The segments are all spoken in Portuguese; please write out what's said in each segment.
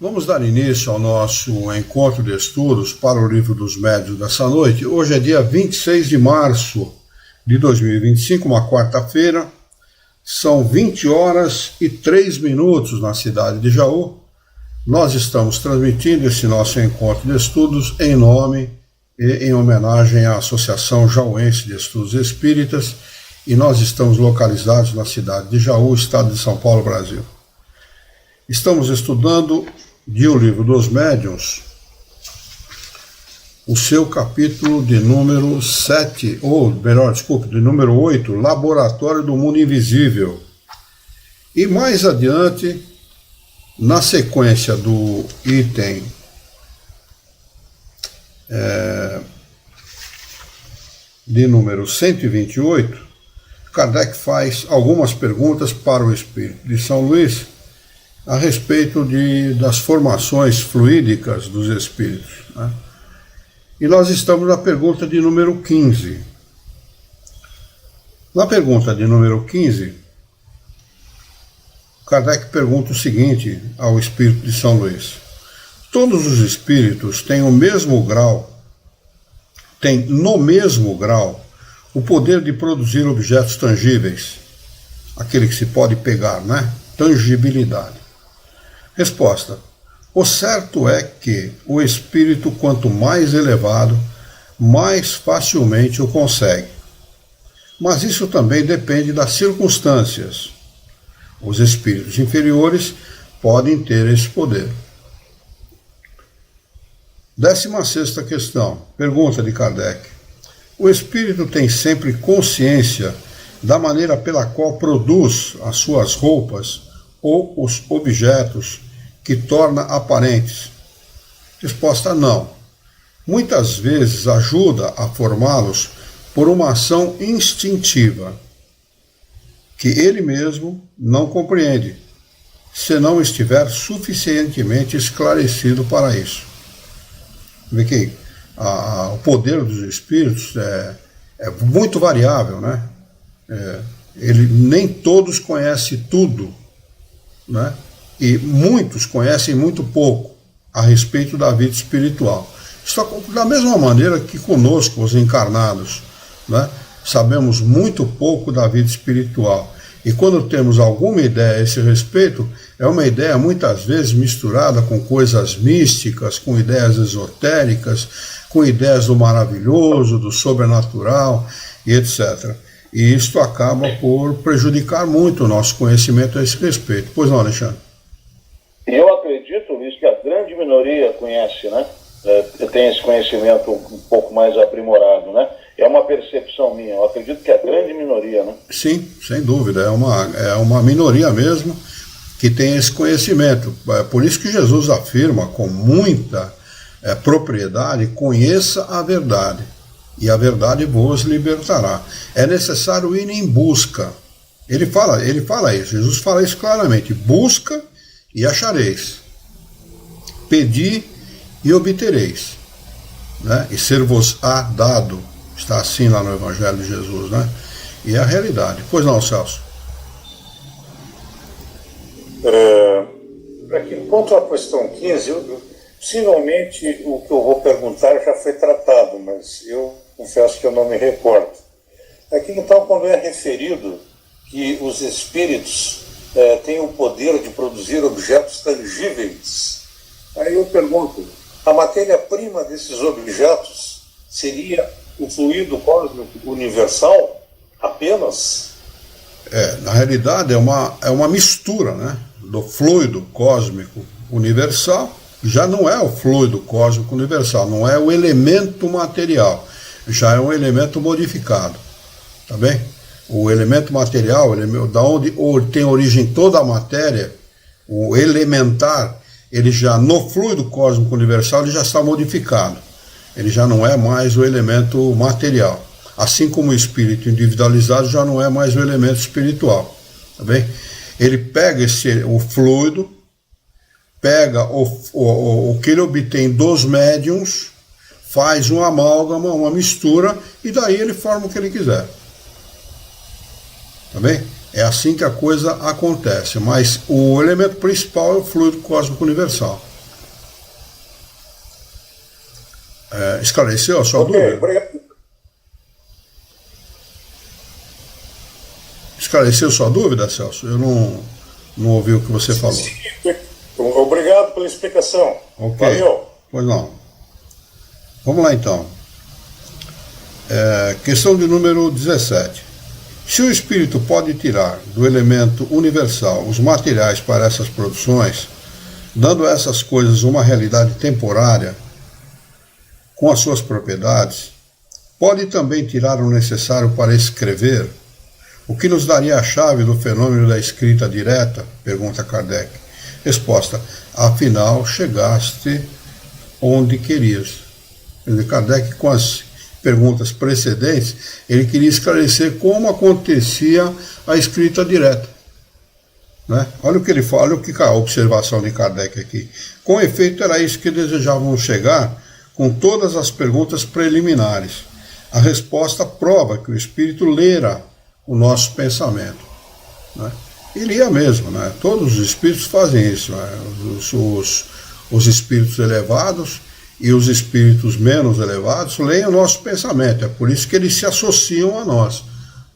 Vamos dar início ao nosso encontro de estudos para o Livro dos Médiuns dessa noite. Hoje é dia 26 de março de 2025, uma quarta-feira. São 20 horas e 3 minutos na cidade de Jaú. Nós estamos transmitindo esse nosso encontro de estudos em nome e em homenagem à Associação Jauense de Estudos Espíritas, e nós estamos localizados na cidade de Jaú, estado de São Paulo, Brasil. Estamos estudando de O Livro dos Médiuns, o seu capítulo de número 7, de número 8, Laboratório do Mundo Invisível. E mais adiante, na sequência do item de número 128, Kardec faz algumas perguntas para o Espírito de São Luís a respeito das formações fluídicas dos espíritos, né? E nós estamos na pergunta de número 15. Na pergunta de número 15, Kardec pergunta o seguinte ao Espírito de São Luís: todos os espíritos têm no mesmo grau o poder de produzir objetos tangíveis, aquele que se pode pegar, né? Tangibilidade. Resposta: o certo é que o espírito, quanto mais elevado, mais facilmente o consegue. Mas isso também depende das circunstâncias. Os espíritos inferiores podem ter esse poder. 16ª questão, pergunta de Kardec: o espírito tem sempre consciência da maneira pela qual produz as suas roupas ou os objetos que torna aparentes? Resposta: não. Muitas vezes ajuda a formá-los por uma ação instintiva, que ele mesmo não compreende, se não estiver suficientemente esclarecido para isso. Vê que o poder dos espíritos é muito variável, né? Nem todos conhecem tudo, né? E muitos conhecem muito pouco a respeito da vida espiritual. Isso da mesma maneira que conosco, os encarnados, né? Sabemos muito pouco da vida espiritual. E quando temos alguma ideia a esse respeito, é uma ideia muitas vezes misturada com coisas místicas, com ideias esotéricas, com ideias do maravilhoso, do sobrenatural e etc. E isto acaba por prejudicar muito o nosso conhecimento a esse respeito. Pois não, Alexandre? Eu acredito, Luiz, que a grande minoria conhece, né? Tem esse conhecimento um pouco mais aprimorado, né? É uma percepção minha, eu acredito que é a grande minoria, né? Sim, sem dúvida, é uma minoria mesmo que tem esse conhecimento. É por isso que Jesus afirma com muita propriedade: conheça a verdade, e a verdade vos libertará. É necessário ir em busca. Ele fala isso, Jesus fala isso claramente: busca e achareis, pedi e obtereis, né? E ser-vos-á dado. Está assim lá no Evangelho de Jesus, né? E é a realidade. Pois não, Celso? Aqui, quanto à questão 15, possivelmente o que eu vou perguntar já foi tratado, mas eu confesso que eu não me recordo. Aqui, então, quando é referido que os espíritos têm o poder de produzir objetos tangíveis, aí eu pergunto: a matéria-prima desses objetos seria o fluido cósmico universal apenas? Na realidade é uma mistura, né, do fluido cósmico universal. Já não é o fluido cósmico universal, não é o elemento material, já é um elemento modificado, tá bem? O elemento material, da onde tem origem toda a matéria, o elementar, ele já no fluido cósmico universal ele já está modificado. Ele já não é mais o elemento material. Assim como o espírito individualizado já não é mais o elemento espiritual. Tá bem? Ele pega o fluido, pega o que ele obtém dos médiuns, faz um amálgama, uma mistura, e daí ele forma o que ele quiser. Tá bem? É assim que a coisa acontece. Mas o elemento principal é o fluido cósmico universal. Esclareceu a sua dúvida? Obrigado. Esclareceu sua dúvida, Celso? Eu não ouvi o que você falou. Sim, obrigado pela explicação. Ok. Valeu. Pois não. Vamos lá então. Questão de número 17. Se o espírito pode tirar do elemento universal os materiais para essas produções, dando a essas coisas uma realidade temporária com as suas propriedades, pode também tirar o necessário para escrever, o que nos daria a chave do fenômeno da escrita direta? Pergunta Kardec. Resposta: afinal, chegaste onde querias. Kardec, com as perguntas precedentes, ele queria esclarecer como acontecia a escrita direta. Né? Olha o que ele fala, olha a observação de Kardec aqui. Com efeito, era isso que desejávamos chegar com todas as perguntas preliminares. A resposta prova que o espírito lera o nosso pensamento. Né? E lia mesmo, né? Todos os espíritos fazem isso. Né? Os espíritos elevados e os espíritos menos elevados leem o nosso pensamento. É por isso que eles se associam a nós,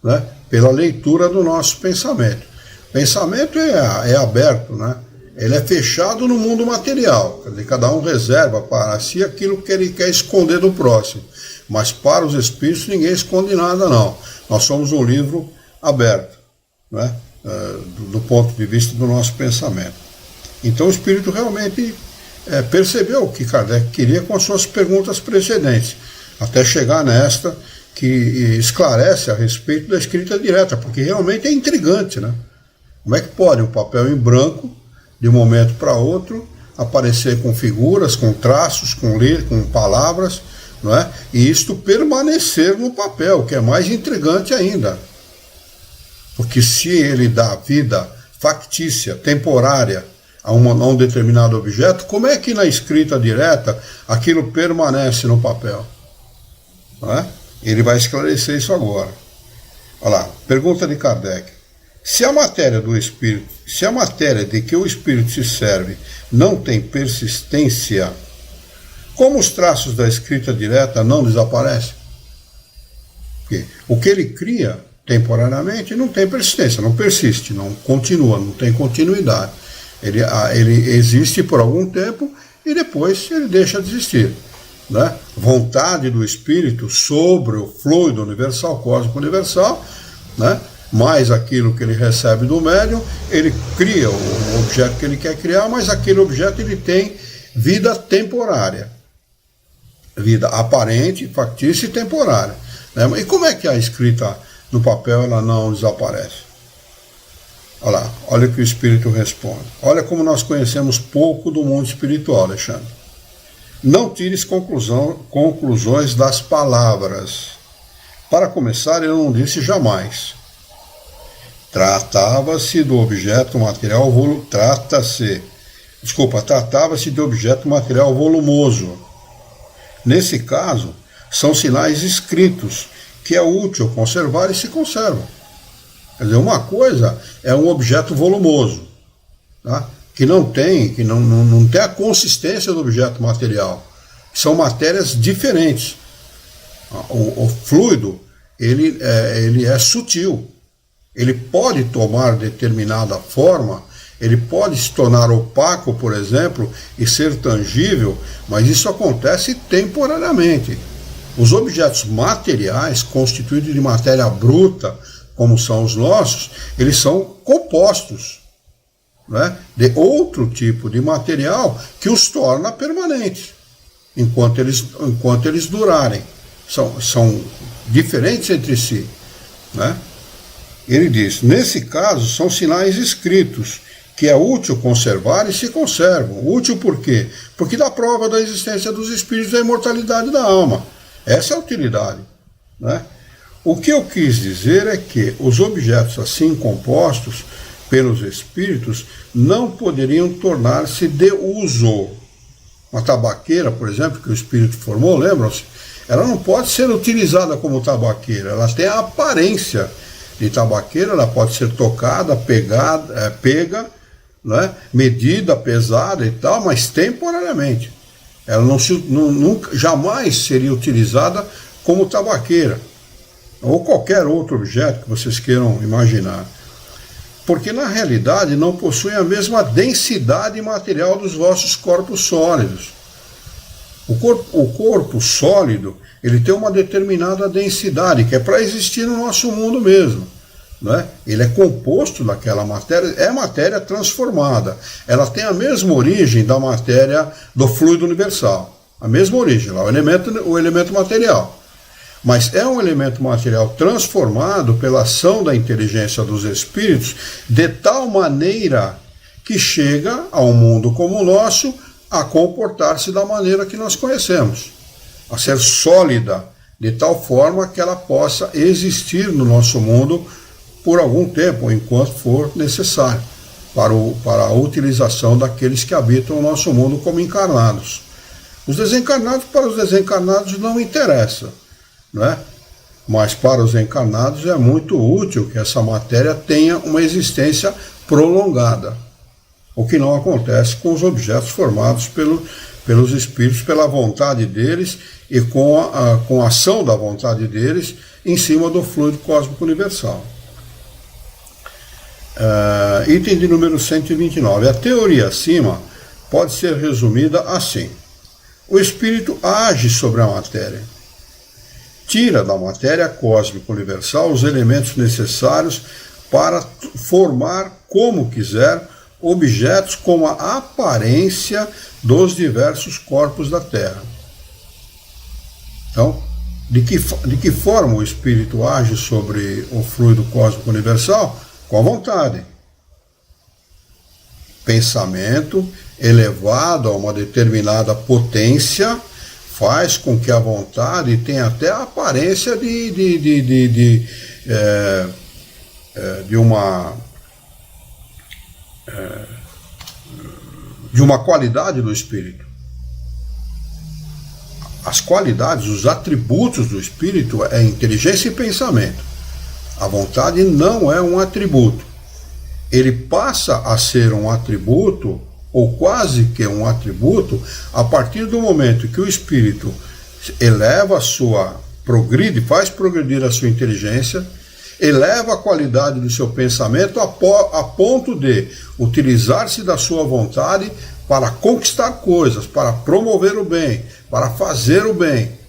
né? Pela leitura do nosso pensamento. Pensamento é aberto, né? Ele é fechado no mundo material. Quer dizer, cada um reserva para si aquilo que ele quer esconder do próximo. Mas para os espíritos ninguém esconde nada, não. Nós somos um livro aberto, né? Do ponto de vista do nosso pensamento. Então o espírito realmente percebeu o que Kardec queria com as suas perguntas precedentes, até chegar nesta que esclarece a respeito da escrita direta, porque realmente é intrigante, né? Como é que pode um papel em branco, de um momento para outro, aparecer com figuras, com traços, com palavras, não é? E isto permanecer no papel, que é mais intrigante ainda. Porque se ele dá vida factícia, temporária, a um determinado objeto, como é que na escrita direta aquilo permanece no papel? Não é? Ele vai esclarecer isso agora. Olha lá, pergunta de Kardec. Se a matéria do espírito, se a matéria de que o espírito se serve não tem persistência, como os traços da escrita direta não desaparecem? Porque o que ele cria temporariamente não tem persistência, não persiste, não continua, não tem continuidade. Ele existe por algum tempo e depois ele deixa de existir. Né? Vontade do espírito sobre o fluido universal, cósmico universal, né? Mais aquilo que ele recebe do médium, ele cria o objeto que ele quer criar, mas aquele objeto ele tem vida temporária. Vida aparente, factícia e temporária. Né? E como é que a escrita no papel ela não desaparece? Olha lá, olha o que o espírito responde. Olha como nós conhecemos pouco do mundo espiritual, Alexandre. Não tires conclusões das palavras. Para começar, ele não disse jamais. Tratava-se de objeto material volumoso. Nesse caso, são sinais escritos, que é útil conservar e se conservam. Quer dizer, uma coisa é um objeto volumoso, tá? que não tem a consistência do objeto material. São matérias diferentes. O fluido, ele é sutil. Ele pode tomar determinada forma, ele pode se tornar opaco, por exemplo, e ser tangível, mas isso acontece temporariamente. Os objetos materiais, constituídos de matéria bruta, como são os nossos, eles são compostos, né, de outro tipo de material que os torna permanentes, enquanto eles durarem. São diferentes entre si. Né? Ele diz, nesse caso, são sinais escritos, que é útil conservar e se conservam. Útil por quê? Porque dá prova da existência dos espíritos e da imortalidade da alma. Essa é a utilidade. Né? O que eu quis dizer é que os objetos assim compostos pelos espíritos não poderiam tornar-se de uso. Uma tabaqueira, por exemplo, que o espírito formou, lembram-se? Ela não pode ser utilizada como tabaqueira, ela tem a aparência de tabaqueira, ela pode ser tocada, pega, né, medida, pesada e tal, mas temporariamente. Ela nunca, jamais seria utilizada como tabaqueira, ou qualquer outro objeto que vocês queiram imaginar. Porque na realidade não possuem a mesma densidade material dos vossos corpos sólidos. O corpo sólido, ele tem uma determinada densidade, que é para existir no nosso mundo mesmo. Né? Ele é composto daquela matéria, é matéria transformada. Ela tem a mesma origem da matéria do fluido universal. A mesma origem, lá, o elemento material. Mas é um elemento material transformado pela ação da inteligência dos espíritos de tal maneira que chega ao mundo como o nosso a comportar-se da maneira que nós conhecemos, a ser sólida de tal forma que ela possa existir no nosso mundo por algum tempo, enquanto for necessário, para a utilização daqueles que habitam o nosso mundo como encarnados. Os desencarnados, para os desencarnados não interessa, né? Mas para os encarnados é muito útil que essa matéria tenha uma existência prolongada, o que não acontece com os objetos formados pelos espíritos, pela vontade deles e com a ação da vontade deles em cima do fluido cósmico universal. Item de número 129. A teoria acima pode ser resumida assim: o espírito age sobre a matéria, tira da matéria cósmica universal os elementos necessários para formar, como quiser, objetos com a aparência dos diversos corpos da Terra. Então, de que forma o espírito age sobre o fluido cósmico universal? Com a vontade. Pensamento elevado a uma determinada potência faz com que a vontade tenha até a aparência de uma qualidade do espírito. As qualidades, os atributos do espírito é inteligência e pensamento. A vontade não é um atributo. Ele passa a ser um atributo, ou quase que um atributo, a partir do momento que o espírito eleva faz progredir a sua inteligência, eleva a qualidade do seu pensamento a ponto de utilizar-se da sua vontade para conquistar coisas, para promover o bem, para fazer o bem.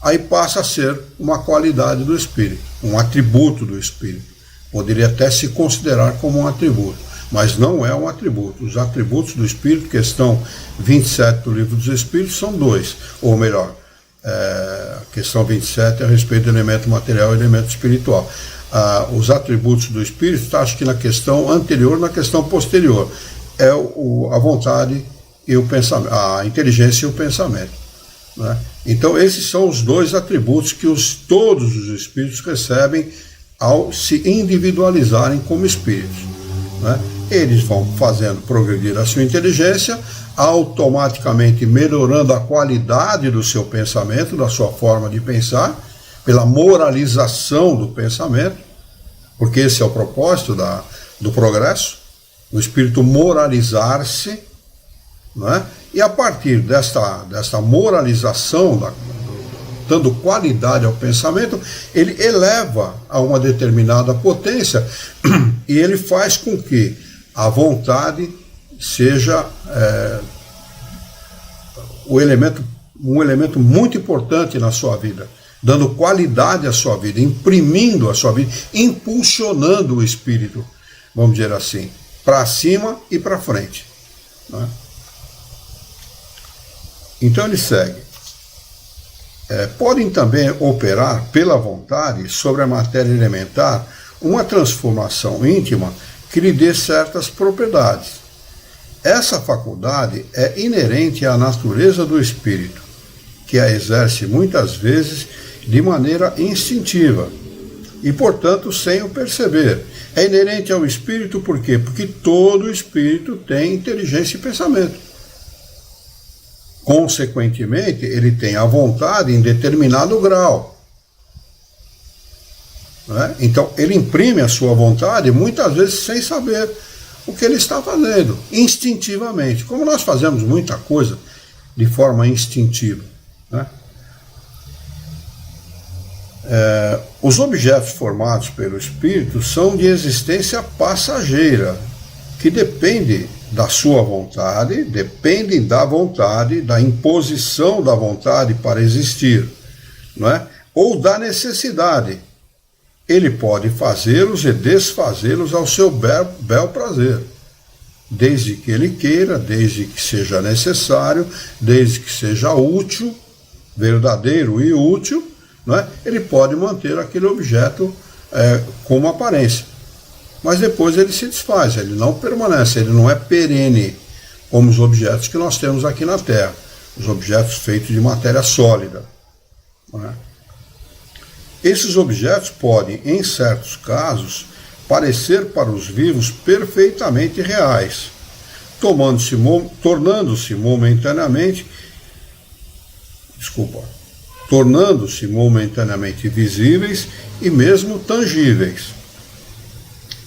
Aí passa a ser uma qualidade do espírito, um atributo do espírito. Poderia até se considerar como um atributo, mas não é um atributo. Os atributos do espírito, questão 27 do Livro dos Espíritos, são dois, ou melhor, a questão 27 é a respeito do elemento material e elemento espiritual. Os atributos do espírito, acho que na questão anterior, na questão posterior, é a vontade e o pensamento, a inteligência e o pensamento, né? Então esses são os dois atributos que todos os espíritos recebem ao se individualizarem como espíritos, né? Eles vão fazendo progredir a sua inteligência, automaticamente melhorando a qualidade do seu pensamento, da sua forma de pensar, pela moralização do pensamento, porque esse é o propósito do progresso, o espírito moralizar-se, né? E a partir desta moralização, dando qualidade ao pensamento, ele eleva a uma determinada potência e ele faz com que a vontade seja um elemento muito importante na sua vida, dando qualidade à sua vida, imprimindo a sua vida, impulsionando o espírito, vamos dizer assim, para cima e para frente, né? Então ele segue. Podem também operar pela vontade sobre a matéria elementar uma transformação íntima que lhe dê certas propriedades. Essa faculdade é inerente à natureza do espírito, que a exerce muitas vezes de maneira instintiva e, portanto, sem o perceber. É inerente ao espírito por quê? Porque todo espírito tem inteligência e pensamento. Consequentemente, ele tem a vontade em determinado grau, né? Então, ele imprime a sua vontade, muitas vezes sem saber o que ele está fazendo, instintivamente. Como nós fazemos muita coisa de forma instintiva, né? Os objetos formados pelo espírito são de existência passageira, que dependem da sua vontade, dependem da vontade, da imposição da vontade para existir, não é? Ou da necessidade. Ele pode fazê-los e desfazê-los ao seu bel prazer, desde que ele queira, desde que seja necessário, desde que seja útil, verdadeiro e útil, não é? Ele pode manter aquele objeto como aparência. Mas depois ele se desfaz, ele não permanece, ele não é perene, como os objetos que nós temos aqui na Terra, os objetos feitos de matéria sólida, não é? Esses objetos podem, em certos casos, parecer para os vivos perfeitamente reais, tornando-se momentaneamente visíveis e mesmo tangíveis.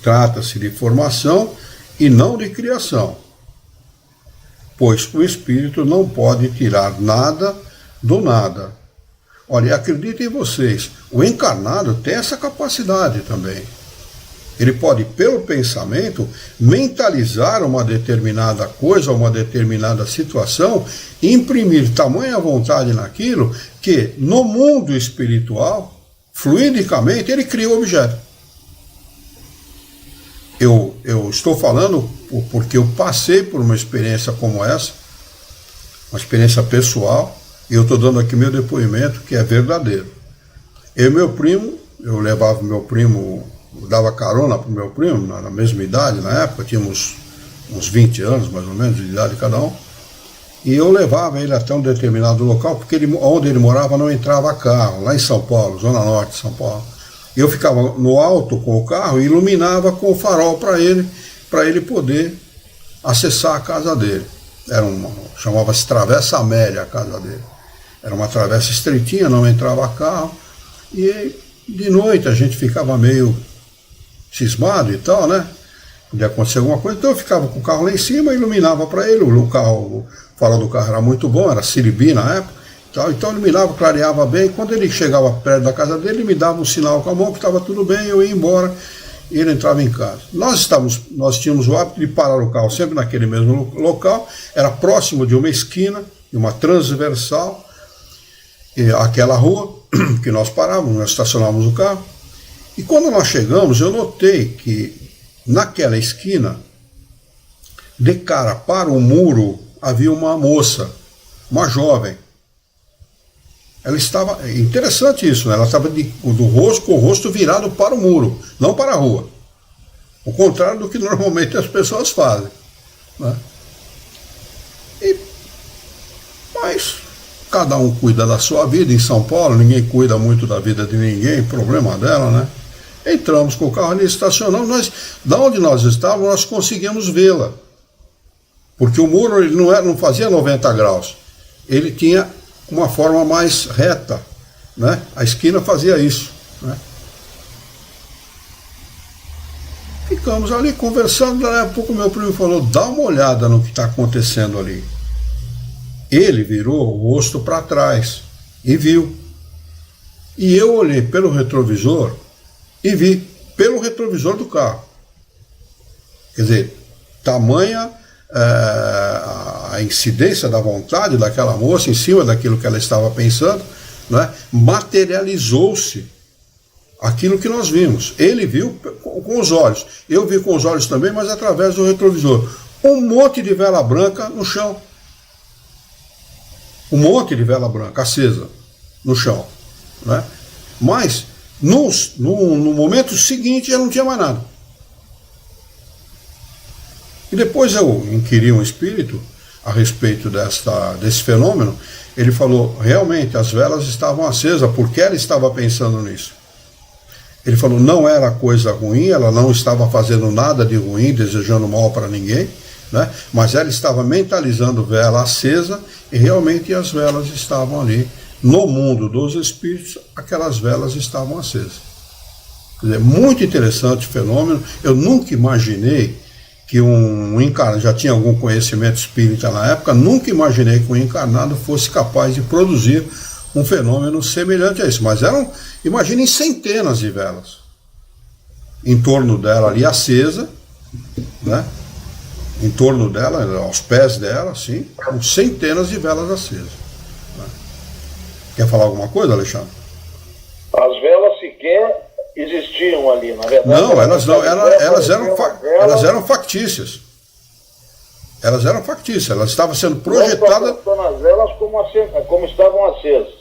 Trata-se de formação e não de criação, pois o espírito não pode tirar nada do nada. Olha, acreditem vocês, o encarnado tem essa capacidade também. Ele pode, pelo pensamento, mentalizar uma determinada coisa, uma determinada situação, imprimir tamanha vontade naquilo que, no mundo espiritual, fluidicamente, ele cria o objeto. Eu estou falando porque eu passei por uma experiência como essa, uma experiência pessoal, e eu estou dando aqui meu depoimento, que é verdadeiro. Eu e meu primo, eu levava meu primo, dava carona para o meu primo, na mesma idade, na época, tínhamos uns 20 anos, mais ou menos, de idade cada um, e eu levava ele até um determinado local, porque onde ele morava não entrava carro, lá em São Paulo, Zona Norte de São Paulo. E eu ficava no alto com o carro e iluminava com o farol para ele poder acessar a casa dele. Chamava-se Travessa Amélia a casa dele. Era uma travessa estreitinha, não entrava carro, e de noite a gente ficava meio cismado e tal, né? Podia acontecer alguma coisa, então eu ficava com o carro lá em cima, iluminava para ele, o farol do carro era muito bom, era Siribi na época, então iluminava, clareava bem. Quando ele chegava perto da casa dele, ele me dava um sinal com a mão que estava tudo bem, eu ia embora e ele entrava em casa. Nós tínhamos o hábito de parar o carro sempre naquele mesmo local, era próximo de uma esquina, de uma transversal, aquela rua que nós parávamos, nós estacionávamos o carro, e quando nós chegamos, eu notei que naquela esquina, de cara para o muro, havia uma moça, uma jovem. Ela estava, interessante isso, né? Ela estava com o rosto virado para o muro, não para a rua. O contrário do que normalmente as pessoas fazem, né? Mas cada um cuida da sua vida. Em São Paulo, ninguém cuida muito da vida de ninguém, problema dela, né? Entramos com o carro ali, estacionamos, da onde nós estávamos, nós conseguimos vê-la. Porque o muro ele não fazia 90 graus, ele tinha uma forma mais reta, né? A esquina fazia isso, né? Ficamos ali conversando, daí a pouco meu primo falou, dá uma olhada no que está acontecendo ali. Ele virou o rosto para trás e viu. E eu olhei pelo retrovisor e vi pelo retrovisor do carro. Quer dizer, tamanha a incidência da vontade daquela moça em cima daquilo que ela estava pensando, né? Materializou-se aquilo que nós vimos. Ele viu com os olhos, eu vi com os olhos também, mas através do retrovisor. Um monte de vela branca no chão. Um monte de vela branca acesa no chão, né? Mas no momento seguinte já não tinha mais nada. E depois eu inquiri um espírito a respeito desse fenômeno. Ele falou, realmente as velas estavam acesas, porque ela estava pensando nisso. Ele falou, não era coisa ruim, ela não estava fazendo nada de ruim, desejando mal para ninguém, né? Mas ela estava mentalizando vela acesa, e realmente as velas estavam ali. No mundo dos espíritos, aquelas velas estavam acesas. Quer dizer, muito interessante o fenômeno. Eu nunca imaginei que um encarnado já tinha algum conhecimento espírita na época, nunca imaginei que um encarnado fosse capaz de produzir um fenômeno semelhante a isso. Mas imaginem centenas de velas em torno dela ali acesa, né? Em torno dela, aos pés dela, assim, com centenas de velas acesas. Né? Quer falar alguma coisa, Alexandre? As velas sequer existiam ali, na verdade. Não, elas eram factícias. Elas eram factícias, elas estavam sendo projetadas. Não as velas como estavam acesas.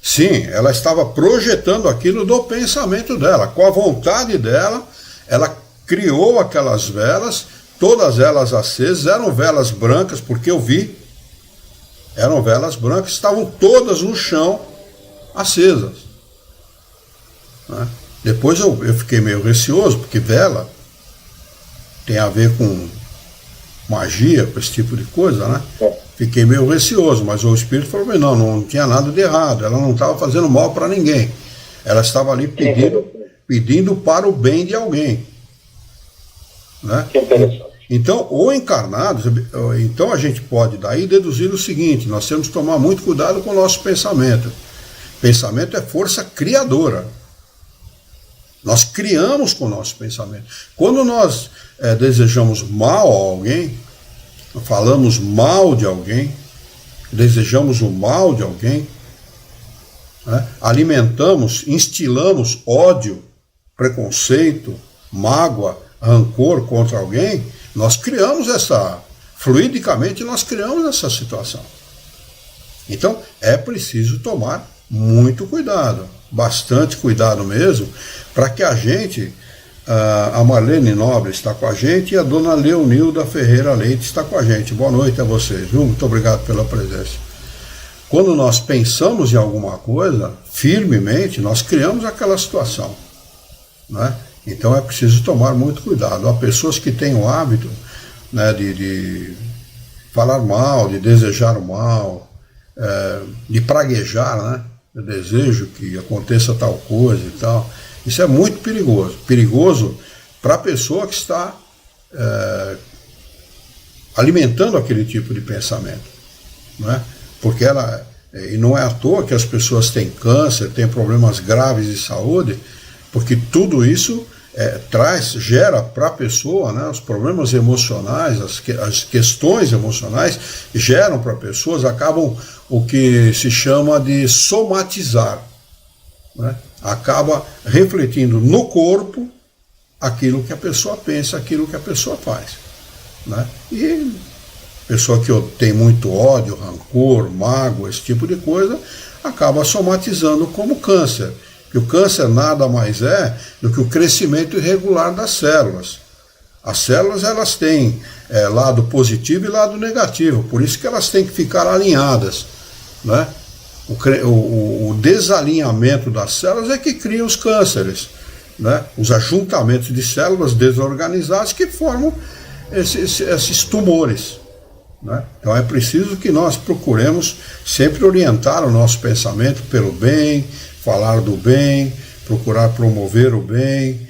Sim, ela estava projetando aquilo do pensamento dela. Com a vontade dela, ela criou aquelas velas, todas elas acesas, eram velas brancas, porque eu vi. Eram velas brancas, estavam todas no chão, acesas. Né? Depois eu fiquei meio receoso, porque vela tem a ver com magia, com esse tipo de coisa, né? Fiquei meio receoso, mas o espírito falou: não tinha nada de errado, ela não estava fazendo mal para ninguém. Ela estava ali pedindo para o bem de alguém. Né? Que interessante. Então, então a gente pode daí deduzir o seguinte: nós temos que tomar muito cuidado com o nosso pensamento. Pensamento é força criadora. Nós criamos com o nosso pensamento. Quando nós desejamos mal a alguém, falamos mal de alguém, desejamos o mal de alguém, né? Alimentamos, instilamos ódio, preconceito, mágoa, rancor contra alguém, nós criamos fluidicamente nós criamos essa situação. Então, é preciso tomar muito cuidado, bastante cuidado mesmo, para que a gente, a Marlene Nobre está com a gente e a dona Leonilda Ferreira Leite está com a gente. Boa noite a vocês, viu? Muito obrigado pela presença. Quando nós pensamos em alguma coisa, firmemente, nós criamos aquela situação, né? Então é preciso tomar muito cuidado. Há pessoas que têm o hábito, né, de falar mal, de desejar o mal, de praguejar, né? Eu desejo que aconteça tal coisa e tal. Isso é muito perigoso. Perigoso para a pessoa que está alimentando aquele tipo de pensamento. Não é? Porque e não é à toa que as pessoas têm câncer, têm problemas graves de saúde, porque tudo isso gera para a pessoa, né, os problemas emocionais, as questões emocionais geram para pessoas, acabam o que se chama de somatizar, né? Acaba refletindo no corpo aquilo que a pessoa pensa, aquilo que a pessoa faz, né? E pessoa que tem muito ódio, rancor, mágoa, esse tipo de coisa, acaba somatizando como câncer. E o câncer nada mais é do que o crescimento irregular das células. As células, elas têm lado positivo e lado negativo, por isso que elas têm que ficar alinhadas, né? O desalinhamento das células é que cria os cânceres, né? Os ajuntamentos de células desorganizadas que formam esses tumores, né? Então é preciso que nós procuremos sempre orientar o nosso pensamento pelo bem, falar do bem, procurar promover o bem,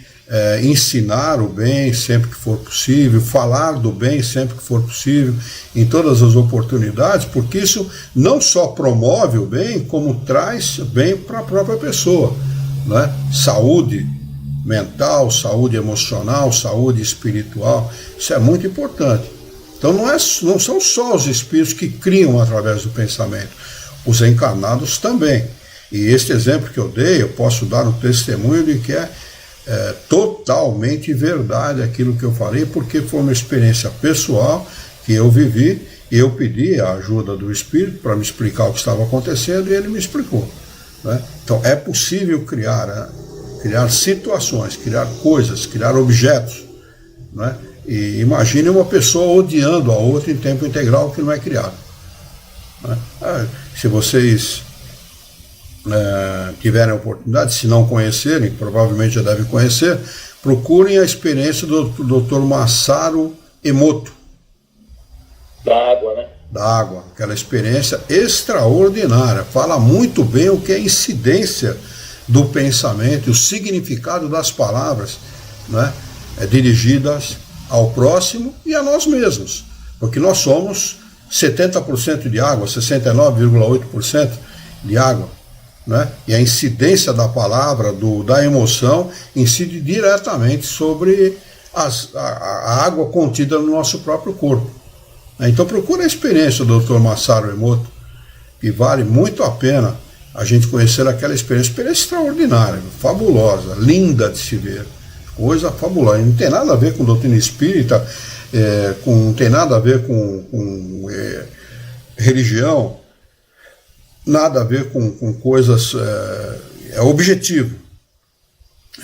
ensinar o bem sempre que for possível, falar do bem sempre que for possível, em todas as oportunidades, porque isso não só promove o bem, como traz bem para a própria pessoa, né? Saúde mental, saúde emocional, saúde espiritual, isso é muito importante. Então não são só os espíritos que criam através do pensamento, os encarnados também. E este exemplo que eu dei, eu posso dar um testemunho de que é totalmente verdade aquilo que eu falei, porque foi uma experiência pessoal que eu vivi, e eu pedi a ajuda do Espírito para me explicar o que estava acontecendo, e ele me explicou, né? Então é possível criar situações, criar coisas, criar objetos, né? E imagine uma pessoa odiando a outra em tempo integral que não é criado, né? Se vocês tiverem a oportunidade, se não conhecerem, provavelmente já devem conhecer, procurem a experiência do Dr. Masaru Emoto. Da água, né? Da água, aquela experiência extraordinária, fala muito bem o que é a incidência do pensamento, o significado das palavras, né, dirigidas ao próximo e a nós mesmos, porque nós somos 70% de água, 69,8% de água, né? E a incidência da palavra, da emoção, incide diretamente sobre a água contida no nosso próprio corpo. Então procura a experiência do Dr. Masaru Emoto, que vale muito a pena a gente conhecer aquela experiência extraordinária, fabulosa, linda de se ver, coisa fabulosa. Não tem nada a ver com doutrina espírita, não tem nada a ver com religião, nada a ver com coisas, é objetivo.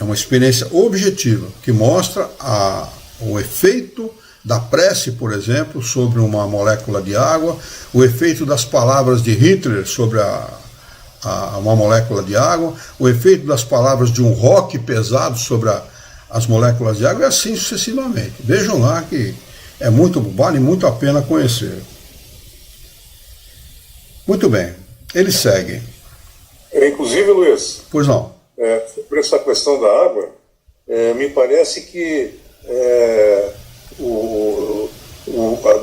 É uma experiência objetiva, que mostra o efeito da prece, por exemplo, sobre uma molécula de água, o efeito das palavras de Hitler sobre uma molécula de água, o efeito das palavras de um rock pesado sobre as moléculas de água, e assim sucessivamente. Vejam lá que vale muito a pena conhecer. Muito bem, ele segue. Inclusive, Luiz, Pois não. sobre essa questão da água, me parece que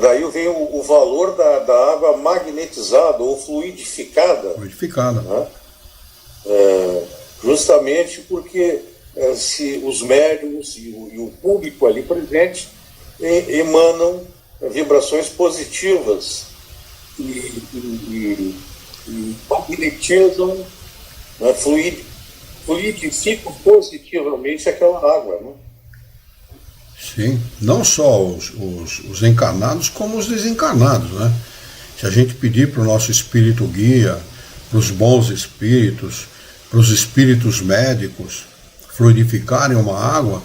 daí vem o valor da água magnetizada ou fluidificada. Fluidificada. Né? Justamente porque se os médiums e o público ali presente emanam vibrações positivas e magnetizam, né, fluidificam positivamente aquela água, né? Sim, não só os encarnados, como os desencarnados, né? Se a gente pedir para o nosso espírito guia, para os bons espíritos, para os espíritos médicos fluidificarem uma água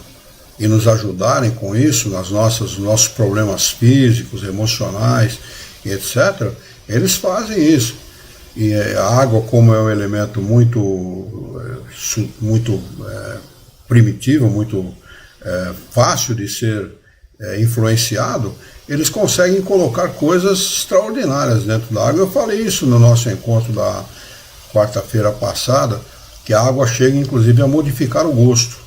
e nos ajudarem com isso, nos nossos problemas físicos, emocionais e etc., eles fazem isso. E a água, como é um elemento muito primitivo, muito fácil de ser influenciado, eles conseguem colocar coisas extraordinárias dentro da água. Eu falei isso no nosso encontro da quarta-feira passada, que a água chega inclusive a modificar o gosto,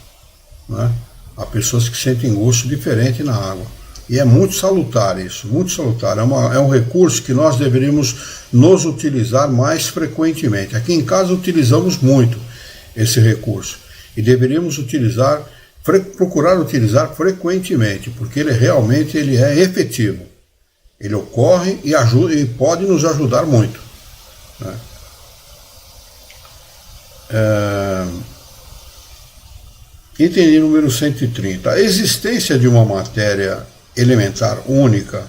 né? Há pessoas que sentem gosto diferente na água. E é muito salutar isso, muito salutar. É um recurso que nós deveríamos nos utilizar mais frequentemente. Aqui em casa utilizamos muito esse recurso. E deveríamos procurar utilizar frequentemente, porque ele realmente é efetivo. Ele ocorre e ajuda, e pode nos ajudar muito, né? Item número 130. A existência de uma matéria elementar única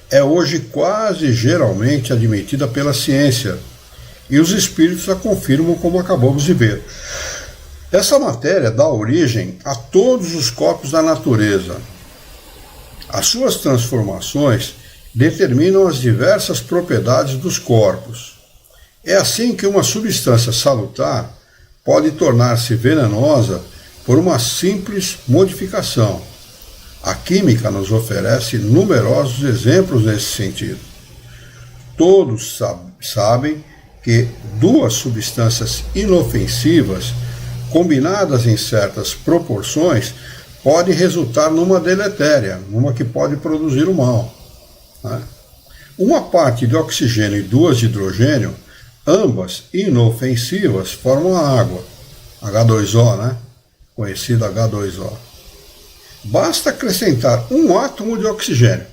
é hoje quase geralmente admitida pela ciência, e os espíritos a confirmam, como acabamos de ver. Essa matéria dá origem a todos os corpos da natureza. As suas transformações determinam as diversas propriedades dos corpos. É assim que uma substância salutar pode tornar-se venenosa por uma simples modificação. A química nos oferece numerosos exemplos nesse sentido. Todos sabem que duas substâncias inofensivas, combinadas em certas proporções, podem resultar numa deletéria, numa que pode produzir o mal, né? Uma parte de oxigênio e duas de hidrogênio, ambas inofensivas, formam a água, H2O, né? Conhecido H2O. Basta acrescentar um átomo de oxigênio,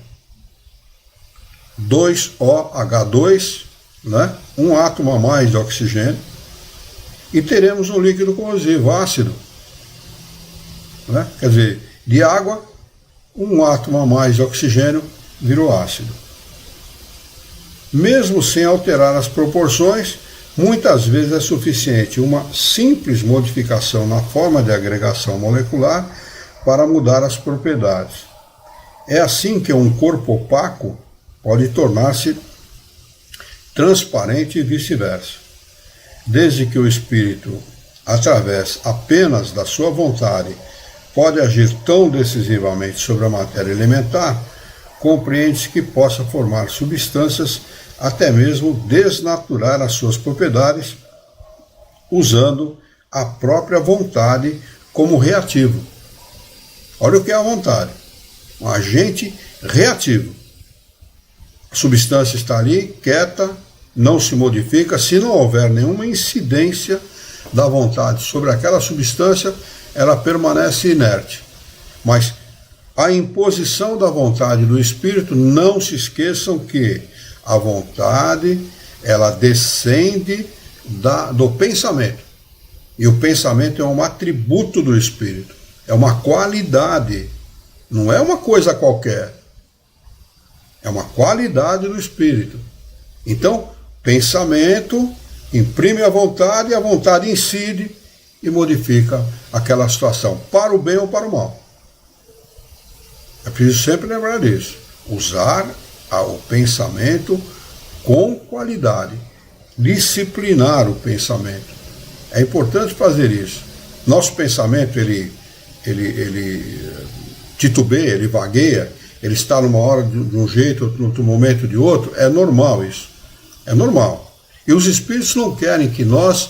2OH2, né? Um átomo a mais de oxigênio, e teremos um líquido corrosivo, ácido, né? Quer dizer, de água, um átomo a mais de oxigênio virou ácido. Mesmo sem alterar as proporções, muitas vezes é suficiente uma simples modificação na forma de agregação molecular para mudar as propriedades. É assim que um corpo opaco pode tornar-se transparente e vice-versa. Desde que o espírito, através apenas da sua vontade, pode agir tão decisivamente sobre a matéria elementar, compreende-se que possa formar substâncias, até mesmo desnaturar as suas propriedades, usando a própria vontade como reativo. Olha o que é a vontade. um agente reativo. A substância está ali, quieta, não se modifica. Se não houver nenhuma incidência da vontade sobre aquela substância, ela permanece inerte. Mas a imposição da vontade do Espírito, não se esqueçam que a vontade, ela descende do pensamento. E o pensamento é um atributo do Espírito, é uma qualidade, não é uma coisa qualquer, é uma qualidade do Espírito. Então, pensamento imprime a vontade incide e modifica aquela situação, para o bem ou para o mal. É preciso sempre lembrar disso, usar o pensamento com qualidade, disciplinar o pensamento. É importante fazer isso. Nosso pensamento, ele titubeia, ele vagueia, ele está numa hora de um jeito, no outro momento de outro. É normal isso. É normal. E os espíritos não querem que nós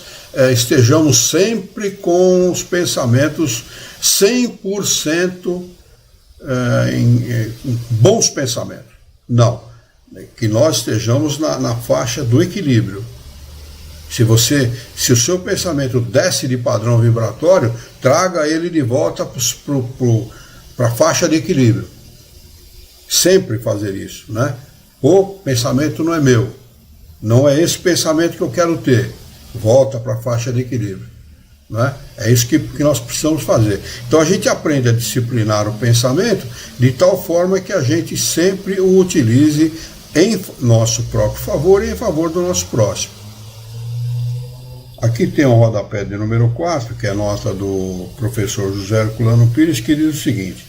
estejamos sempre com os pensamentos 100% em bons pensamentos. Não. Que nós estejamos na faixa do equilíbrio. Se o seu pensamento desce de padrão vibratório, traga ele de volta para a faixa de equilíbrio. Sempre fazer isso, né? O pensamento não é meu. Não é esse pensamento que eu quero ter. Volta para a faixa de equilíbrio. Né? É isso que nós precisamos fazer. Então a gente aprende a disciplinar o pensamento de tal forma que a gente sempre o utilize em nosso próprio favor e em favor do nosso próximo. Aqui tem o rodapé de número 4, que é a nota do professor José Herculano Pires, que diz o seguinte: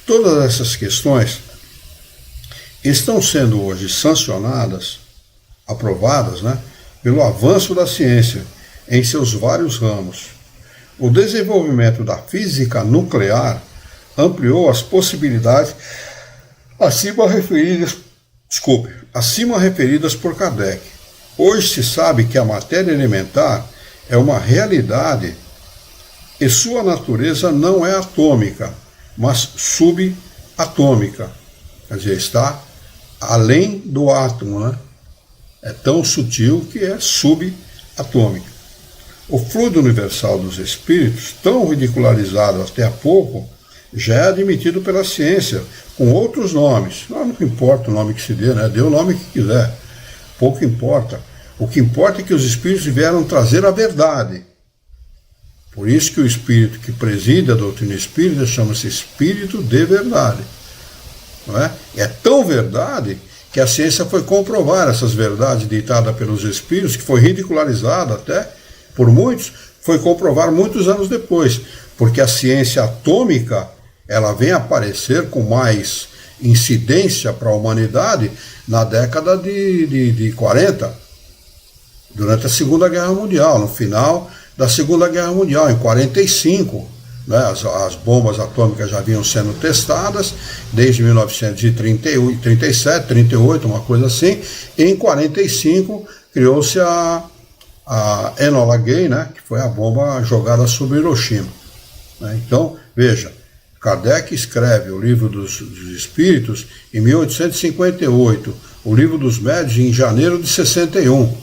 todas essas questões estão sendo hoje sancionadas, aprovadas, né, pelo avanço da ciência em seus vários ramos. O desenvolvimento da física nuclear ampliou as possibilidades acima referidas por Kardec. Hoje se sabe que a matéria elementar é uma realidade e sua natureza não é atômica, mas subatômica. Quer dizer, está além do átomo, né? É tão sutil que é subatômica. O fluido universal dos espíritos, tão ridicularizado até há pouco, já é admitido pela ciência, com outros nomes. Não importa o nome que se dê, né? Dê o nome que quiser. Pouco importa. O que importa é que os espíritos vieram trazer a verdade. Por isso que o espírito que preside a doutrina espírita chama-se espírito de verdade. Não é? É tão verdade que a ciência foi comprovar essas verdades ditadas pelos espíritos, que foi ridicularizada até por muitos, foi comprovar muitos anos depois, porque a ciência atômica ela vem aparecer com mais incidência para a humanidade na década de 40, durante a Segunda Guerra Mundial, no final da Segunda Guerra Mundial, em 45. Né, as bombas atômicas já vinham sendo testadas desde 1937, 38, uma coisa assim. E em 45 criou-se a Enola Gay, né, que foi a bomba jogada sobre Hiroshima. Né, então, veja, Kardec escreve o Livro dos Espíritos em 1858, o Livro dos Médiuns em janeiro de 61,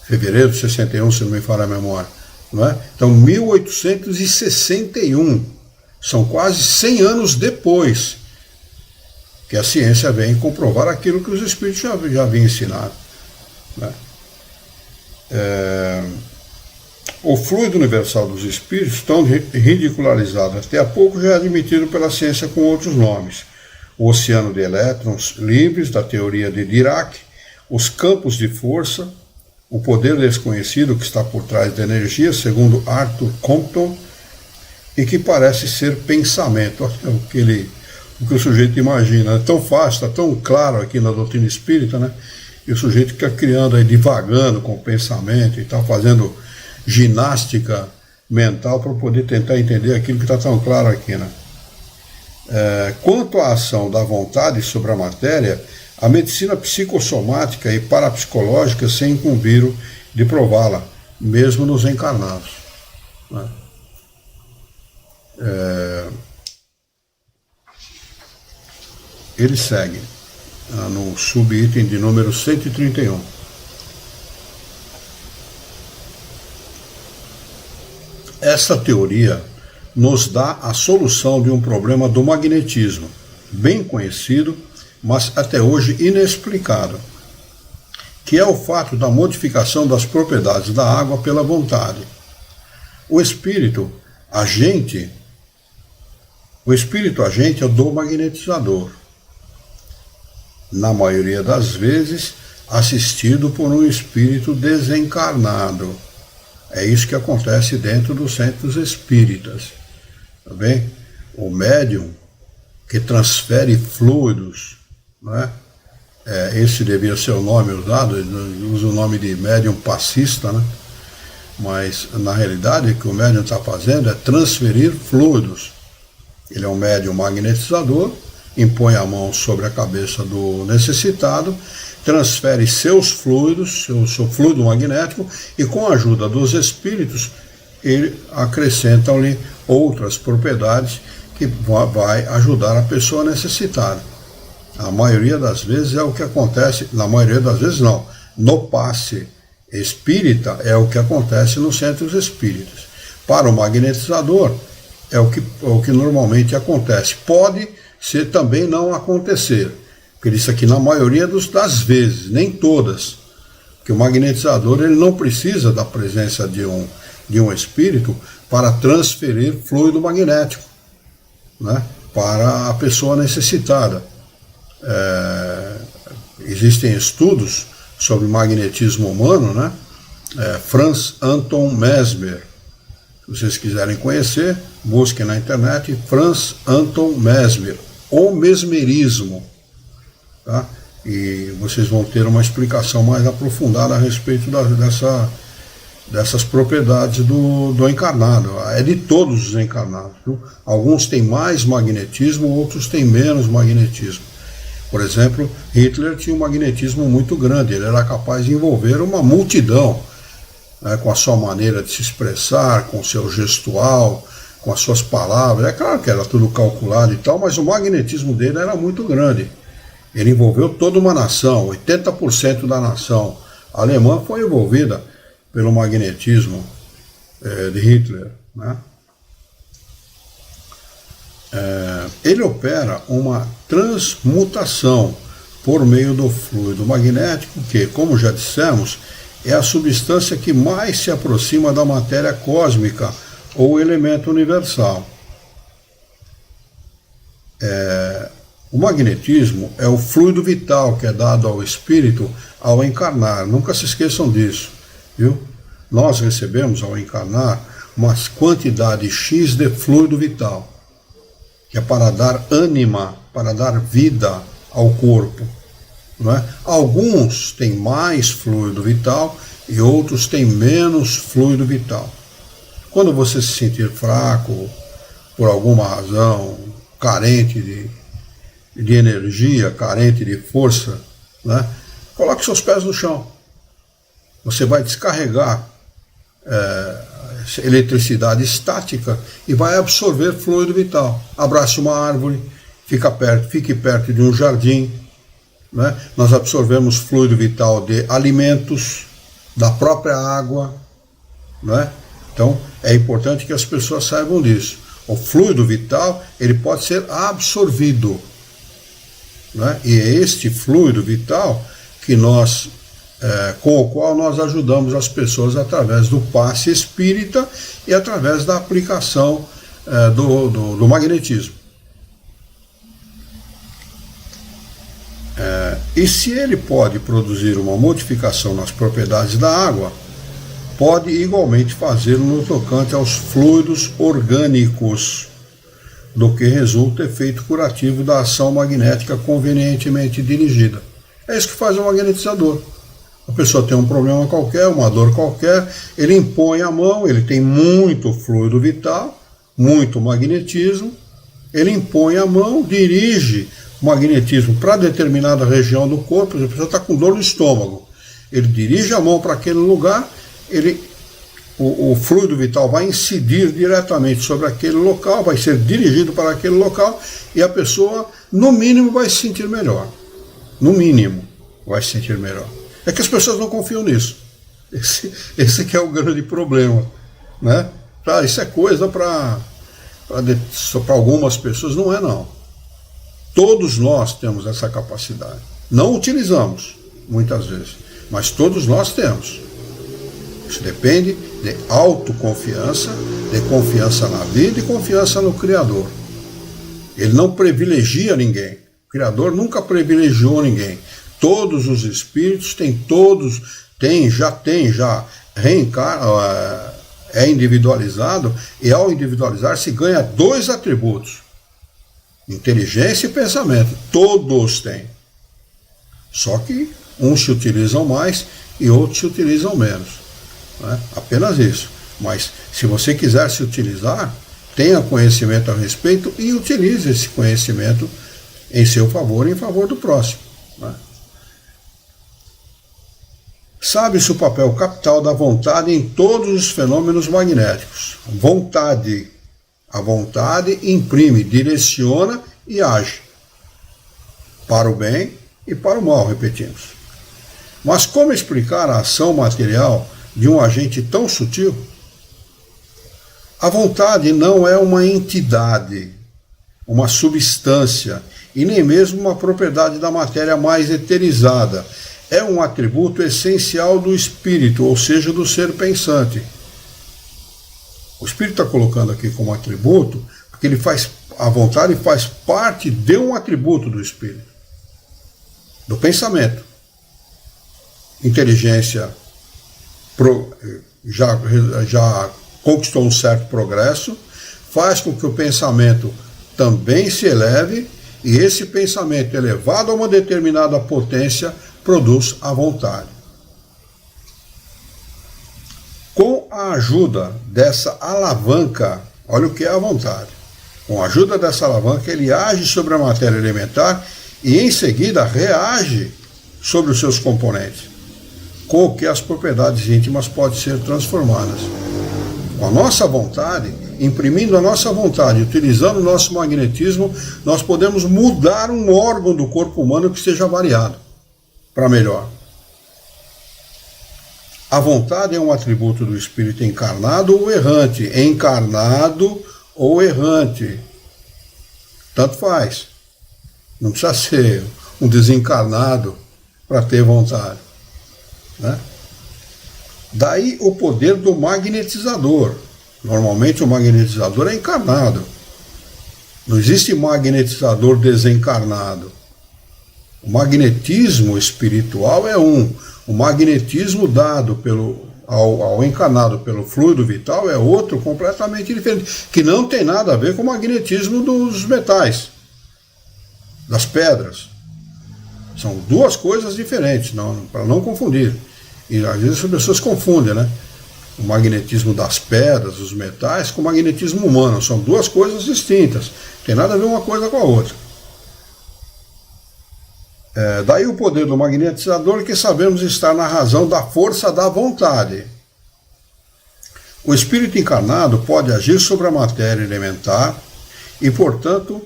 fevereiro de 61, se não me falha a memória. Não é? Então, 1861, são quase 100 anos depois que a ciência vem comprovar aquilo que os espíritos já haviam ensinado. Né? O fluido universal dos espíritos, tão ridicularizado até há pouco, já é admitido pela ciência com outros nomes. O oceano de elétrons livres, da teoria de Dirac, os campos de força, o poder desconhecido que está por trás da energia, segundo Arthur Compton, e que parece ser pensamento. Olha o que o sujeito imagina. É tão fácil, está tão claro aqui na doutrina espírita, né? E o sujeito fica criando aí, divagando com o pensamento e tal, fazendo ginástica mental para poder tentar entender aquilo que está tão claro aqui, né? Quanto à ação da vontade sobre a matéria, a medicina psicossomática e parapsicológica se incumbiram de prová-la, mesmo nos encarnados. Né? ele segue no subitem de número 131. Essa teoria nos dá a solução de um problema do magnetismo, bem conhecido, mas até hoje inexplicado, que é o fato da modificação das propriedades da água pela vontade. O espírito agente é o do magnetizador, na maioria das vezes assistido por um espírito desencarnado. É isso que acontece dentro dos centros espíritas. Tá bem? O médium que transfere fluidos, né? Esse devia ser o nome usado, ele usa o nome de médium passista, né? Mas na realidade o que o médium está fazendo é transferir fluidos. Ele é um médium magnetizador, impõe a mão sobre a cabeça do necessitado, transfere seus fluidos, seu fluido magnético, e com a ajuda dos espíritos, ele acrescentam-lhe outras propriedades que vai ajudar a pessoa necessitada. A maioria das vezes é o que acontece, na maioria das vezes não, no passe espírita é o que acontece nos centros espíritas. Para o magnetizador é o que normalmente acontece. Pode ser também não acontecer, porque isso aqui na maioria das vezes, nem todas, que o magnetizador ele não precisa da presença de um espírito para transferir fluido magnético, né, para a pessoa necessitada. Existem estudos sobre magnetismo humano, né? Franz Anton Mesmer. Se vocês quiserem conhecer, busquem na internet Franz Anton Mesmer, o mesmerismo, tá? E vocês vão ter uma explicação mais aprofundada a respeito dessas propriedades do encarnado. É de todos os encarnados, viu? Alguns têm mais magnetismo, outros têm menos magnetismo. Por exemplo, Hitler tinha um magnetismo muito grande, ele era capaz de envolver uma multidão, né, com a sua maneira de se expressar, com o seu gestual, com as suas palavras. É claro que era tudo calculado e tal, mas o magnetismo dele era muito grande. Ele envolveu toda uma nação, 80% da nação alemã foi envolvida pelo magnetismo de Hitler, né? Ele opera uma transmutação por meio do fluido magnético, que, como já dissemos, é a substância que mais se aproxima da matéria cósmica ou elemento universal. O magnetismo é o fluido vital que é dado ao espírito ao encarnar. Nunca se esqueçam disso, viu? Nós recebemos ao encarnar uma quantidade X de fluido vital, que é para dar ânima, para dar vida ao corpo, não é? Alguns têm mais fluido vital e outros têm menos fluido vital. Quando você se sentir fraco, por alguma razão, carente de energia, carente de força, né? Coloque seus pés no chão. Você vai descarregar eletricidade estática e vai absorver fluido vital. Abrace uma árvore, fique perto de um jardim, né? Nós absorvemos fluido vital de alimentos, da própria água, né? Então é importante que as pessoas saibam disso. O fluido vital ele pode ser absorvido, né? E é este fluido vital que com o qual nós ajudamos as pessoas através do passe espírita e através da aplicação do magnetismo. E se ele pode produzir uma modificação nas propriedades da água, pode igualmente fazê-lo no tocante aos fluidos orgânicos, do que resulta efeito curativo da ação magnética convenientemente dirigida. É isso que faz o magnetizador. A pessoa tem um problema qualquer, uma dor qualquer, ele impõe a mão, ele tem muito fluido vital, muito magnetismo, ele impõe a mão, dirige o magnetismo para determinada região do corpo. Por exemplo, a pessoa está com dor no estômago, ele dirige a mão para aquele lugar, ele o fluido vital vai incidir diretamente sobre aquele local, vai ser dirigido para aquele local e a pessoa, no mínimo, vai se sentir melhor. No mínimo, vai se sentir melhor. É que as pessoas não confiam nisso. Esse que é o grande problema, né? Isso é coisa para algumas pessoas, não é não. Todos nós temos essa capacidade. Não utilizamos, muitas vezes, mas todos nós temos. Isso depende de autoconfiança, de confiança na vida e confiança no Criador. Ele não privilegia ninguém. O Criador nunca privilegiou ninguém. Todos os espíritos já reencarna, é individualizado, e ao individualizar se ganha 2 atributos: inteligência e pensamento. Todos têm. Só que uns se utilizam mais e outros se utilizam menos. Né? Apenas isso. Mas se você quiser se utilizar, tenha conhecimento a respeito e utilize esse conhecimento em seu favor e em favor do próximo. Né? Sabe-se o papel capital da vontade em todos os fenômenos magnéticos. Vontade. A vontade imprime, direciona e age. Para o bem e para o mal, repetimos. Mas como explicar a ação material de um agente tão sutil? A vontade não é uma entidade, uma substância, e nem mesmo uma propriedade da matéria mais eterizada. É um atributo essencial do espírito, ou seja, do ser pensante. O espírito está colocando aqui como atributo, porque a vontade faz parte de um atributo do espírito, do pensamento. Inteligência já conquistou um certo progresso, faz com que o pensamento também se eleve, e esse pensamento elevado a uma determinada potência produz a vontade. Com a ajuda dessa alavanca, olha o que é a vontade. Com a ajuda dessa alavanca, ele age sobre a matéria elementar e em seguida reage sobre os seus componentes, com o que as propriedades íntimas podem ser transformadas. Com a nossa vontade, imprimindo a nossa vontade, utilizando o nosso magnetismo, nós podemos mudar um órgão do corpo humano que seja variado para melhor. A vontade é um atributo do espírito encarnado ou errante. Encarnado ou errante. Tanto faz. Não precisa ser um desencarnado para ter vontade. Né? Daí o poder do magnetizador. Normalmente o magnetizador é encarnado. Não existe magnetizador desencarnado. O magnetismo espiritual é um. O magnetismo dado ao encarnado pelo fluido vital é outro completamente diferente, que não tem nada a ver com o magnetismo dos metais, das pedras. São duas coisas diferentes, para não confundir. E às vezes as pessoas confundem, né? O magnetismo das pedras, dos metais, com o magnetismo humano. São duas coisas distintas. Não tem nada a ver uma coisa com a outra. Daí o poder do magnetizador, que sabemos estar na razão da força da vontade. O espírito encarnado pode agir sobre a matéria elementar e, portanto,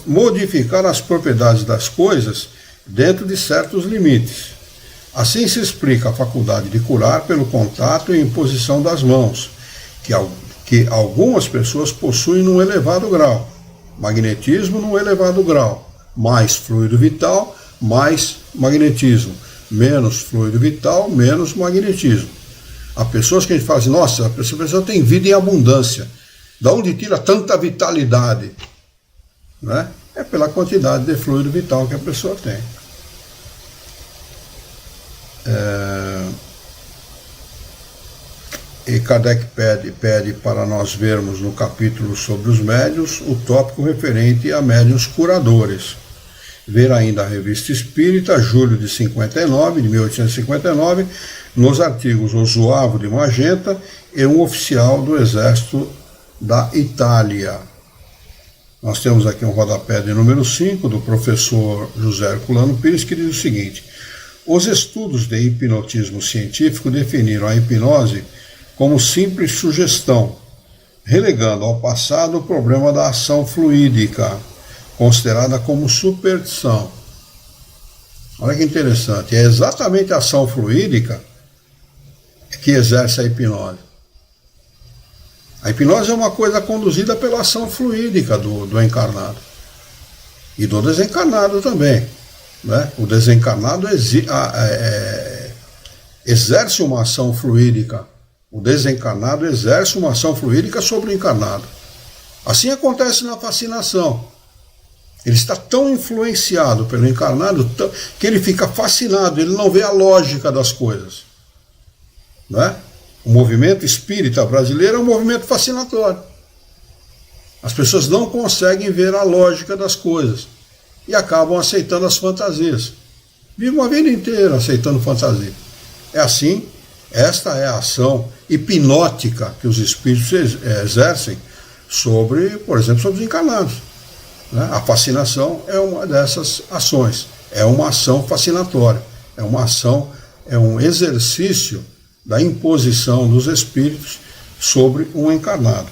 modificar as propriedades das coisas dentro de certos limites. Assim se explica a faculdade de curar pelo contato e imposição das mãos, que algumas pessoas possuem num elevado grau. Magnetismo num elevado grau. Mais fluido vital, mais magnetismo. Menos fluido vital, menos magnetismo. Há pessoas que a gente fala assim, nossa, essa pessoa tem vida em abundância. Da onde tira tanta vitalidade? Né? É pela quantidade de fluido vital que a pessoa tem. E Kardec pede para nós vermos no capítulo sobre os médiuns o tópico referente a médiuns curadores. Ver ainda a Revista Espírita, julho de 1859, nos artigos O Zuavo de Magenta e um oficial do Exército da Itália. Nós temos aqui um rodapé de número 5, do professor José Herculano Pires, que diz o seguinte: os estudos de hipnotismo científico definiram a hipnose como simples sugestão, relegando ao passado o problema da ação fluídica, considerada como superstição. Olha que interessante, é exatamente a ação fluídica que exerce a hipnose. A hipnose é uma coisa conduzida pela ação fluídica do encarnado e do desencarnado também, né? O desencarnado exerce uma ação fluídica, o desencarnado exerce uma ação fluídica sobre o encarnado. Assim acontece na fascinação. Ele está tão influenciado pelo encarnado que ele fica fascinado, ele não vê a lógica das coisas. Não é? O movimento espírita brasileiro é um movimento fascinatório. As pessoas não conseguem ver a lógica das coisas e acabam aceitando as fantasias. Vivem uma vida inteira aceitando fantasia. É assim, esta é a ação hipnótica que os espíritos exercem sobre, por exemplo, sobre os encarnados. A fascinação é uma dessas ações, é uma ação fascinatória, é uma ação, é um exercício da imposição dos espíritos sobre um encarnado.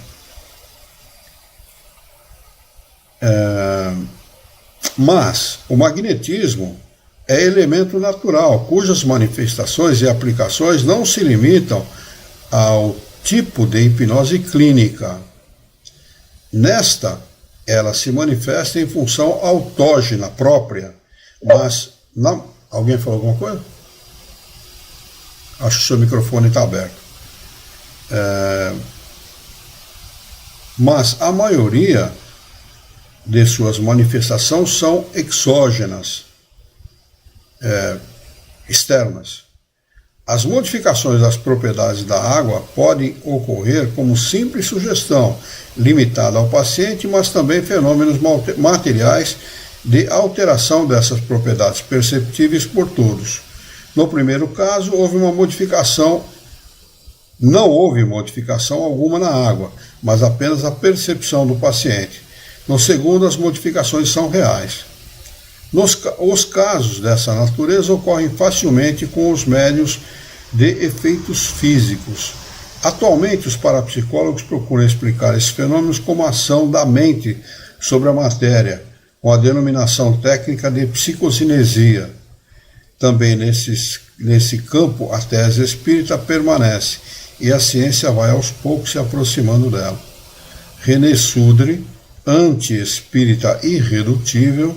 Mas o magnetismo é elemento natural, cujas manifestações e aplicações não se limitam ao tipo de hipnose clínica. Nesta, ela se manifesta em função autógena própria, mas não. Alguém falou alguma coisa? Acho que o seu microfone está aberto. Mas a maioria de suas manifestações são exógenas, externas. As modificações das propriedades da água podem ocorrer como simples sugestão, limitada ao paciente, mas também fenômenos materiais de alteração dessas propriedades perceptíveis por todos. No primeiro caso, não houve modificação alguma na água, mas apenas a percepção do paciente. No segundo, as modificações são reais. Os casos dessa natureza ocorrem facilmente com os médiuns de efeitos físicos. Atualmente, os parapsicólogos procuram explicar esses fenômenos como a ação da mente sobre a matéria, com a denominação técnica de psicocinesia. Também nesse campo, a tese espírita permanece e a ciência vai aos poucos se aproximando dela. René Sudre, anti-espírita irredutível,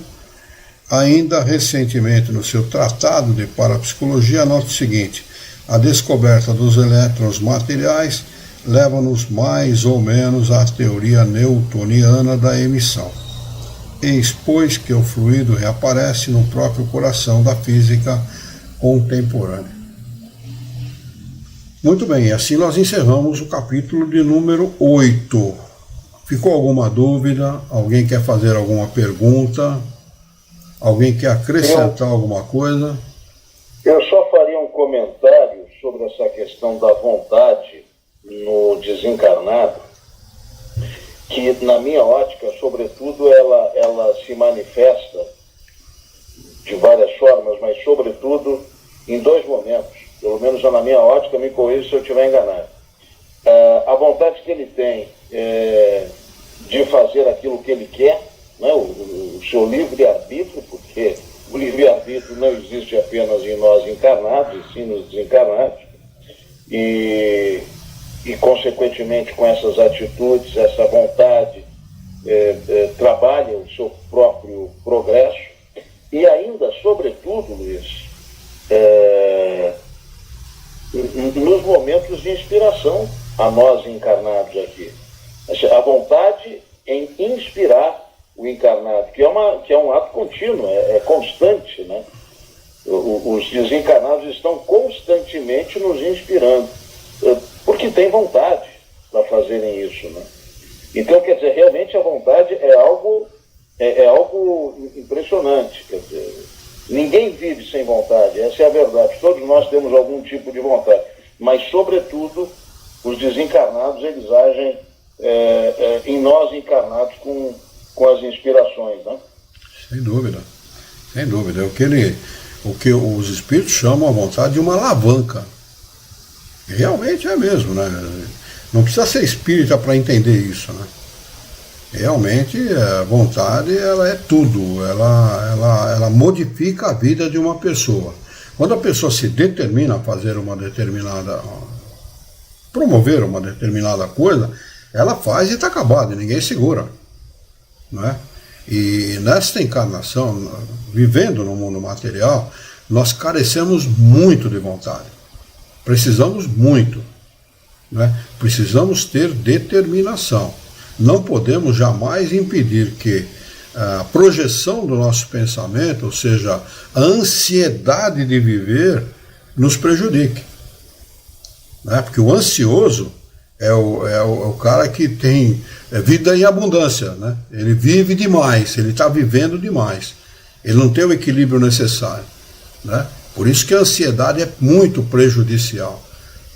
ainda recentemente no seu Tratado de Parapsicologia, anota o seguinte: a descoberta dos elétrons materiais leva-nos mais ou menos à teoria newtoniana da emissão. Eis, pois, que o fluido reaparece no próprio coração da física contemporânea. Muito bem, assim nós encerramos o capítulo de número 8. Ficou alguma dúvida? Alguém quer fazer alguma pergunta? Alguém quer acrescentar alguma coisa? Eu só faria um comentário sobre essa questão da vontade no desencarnado, que na minha ótica, sobretudo, ela se manifesta de várias formas, mas sobretudo em dois momentos. Pelo menos na minha ótica, me corrija se eu estiver enganado. A vontade que ele tem de fazer aquilo que ele quer, né, o seu livre-arbítrio, porque o livre-arbítrio não existe apenas em nós encarnados, e sim nos desencarnados, e consequentemente com essas atitudes, essa vontade, trabalha o seu próprio progresso, e ainda, sobretudo, Luiz, nos momentos de inspiração a nós encarnados aqui. A vontade em inspirar o encarnado, que é um ato contínuo, é constante, né? Os desencarnados estão constantemente nos inspirando, porque têm vontade para fazerem isso, né? Então, quer dizer, realmente a vontade é algo impressionante, quer dizer, ninguém vive sem vontade, essa é a verdade, todos nós temos algum tipo de vontade, mas, sobretudo, os desencarnados, eles agem em nós encarnados com as inspirações, né? Sem dúvida, sem dúvida. É o que os espíritos chamam a vontade de uma alavanca. Realmente é mesmo, né? Não precisa ser espírita para entender isso, né? Realmente a vontade, ela é tudo, ela modifica a vida de uma pessoa. Quando a pessoa se determina a fazer promover uma determinada coisa, ela faz e está acabado, e ninguém segura, né? E nesta encarnação, vivendo no mundo material, nós carecemos muito de vontade. Precisamos muito, né? Precisamos ter determinação. Não podemos jamais impedir que a projeção do nosso pensamento, ou seja, a ansiedade de viver, nos prejudique, né? Porque o ansioso é o cara que tem vida em abundância, né? Ele vive demais, ele está vivendo demais, ele não tem o equilíbrio necessário, né? Por isso que a ansiedade é muito prejudicial,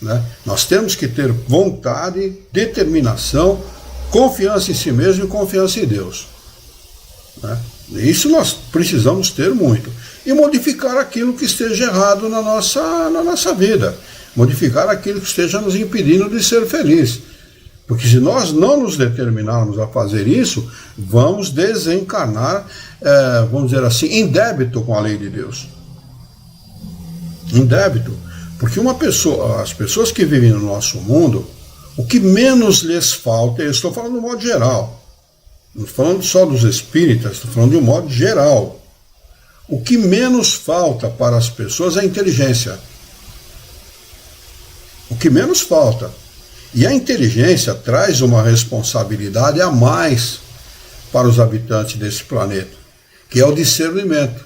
né? Nós temos que ter vontade, determinação, confiança em si mesmo e confiança em Deus, né? Isso nós precisamos ter muito. E modificar aquilo que esteja errado na nossa vida. Modificar aquilo que esteja nos impedindo de ser feliz. Porque se nós não nos determinarmos a fazer isso, vamos desencarnar, vamos dizer assim, em débito com a lei de Deus. Em débito. Porque as pessoas que vivem no nosso mundo, o que menos lhes falta, eu estou falando de um modo geral, não estou falando só dos espíritas, estou falando de um modo geral. O que menos falta para as pessoas é a inteligência. O que menos falta. E a inteligência traz uma responsabilidade a mais para os habitantes desse planeta, que é o discernimento.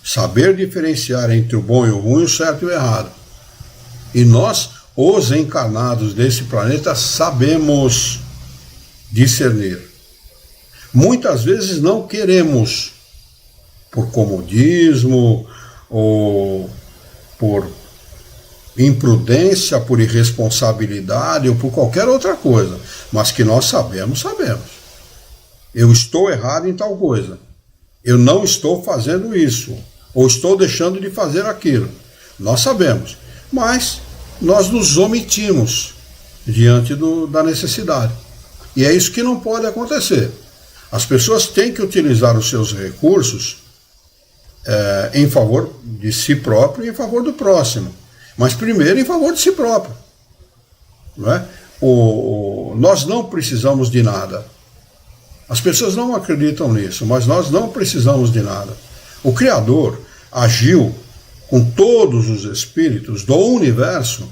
Saber diferenciar entre o bom e o ruim, o certo e o errado. E nós, os encarnados desse planeta, sabemos discernir. Muitas vezes não queremos, por comodismo ou por imprudência, por irresponsabilidade ou por qualquer outra coisa, mas que nós sabemos. Eu estou errado em tal coisa, eu não estou fazendo isso, ou estou deixando de fazer aquilo. Nós sabemos, mas nós nos omitimos diante da necessidade. E é isso que não pode acontecer. As pessoas têm que utilizar os seus recursos em favor de si próprio e em favor do próximo. Mas primeiro em favor de si próprio. Não é? Nós não precisamos de nada. As pessoas não acreditam nisso, mas nós não precisamos de nada. O Criador agiu com todos os espíritos do universo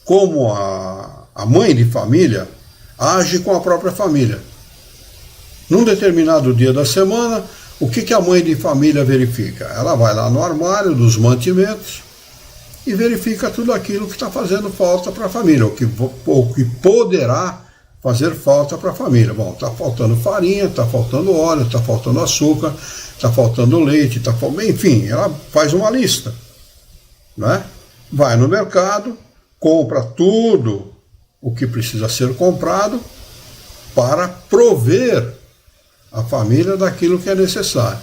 como a mãe de família age com a própria família. Num determinado dia da semana, o que a mãe de família verifica? Ela vai lá no armário dos mantimentos e verifica tudo aquilo que está fazendo falta para a família, o que poderá fazer falta para a família. Bom, está faltando farinha, está faltando óleo, está faltando açúcar, está faltando leite, enfim, ela faz uma lista, né? Vai no mercado, compra tudo o que precisa ser comprado para prover a família daquilo que é necessário.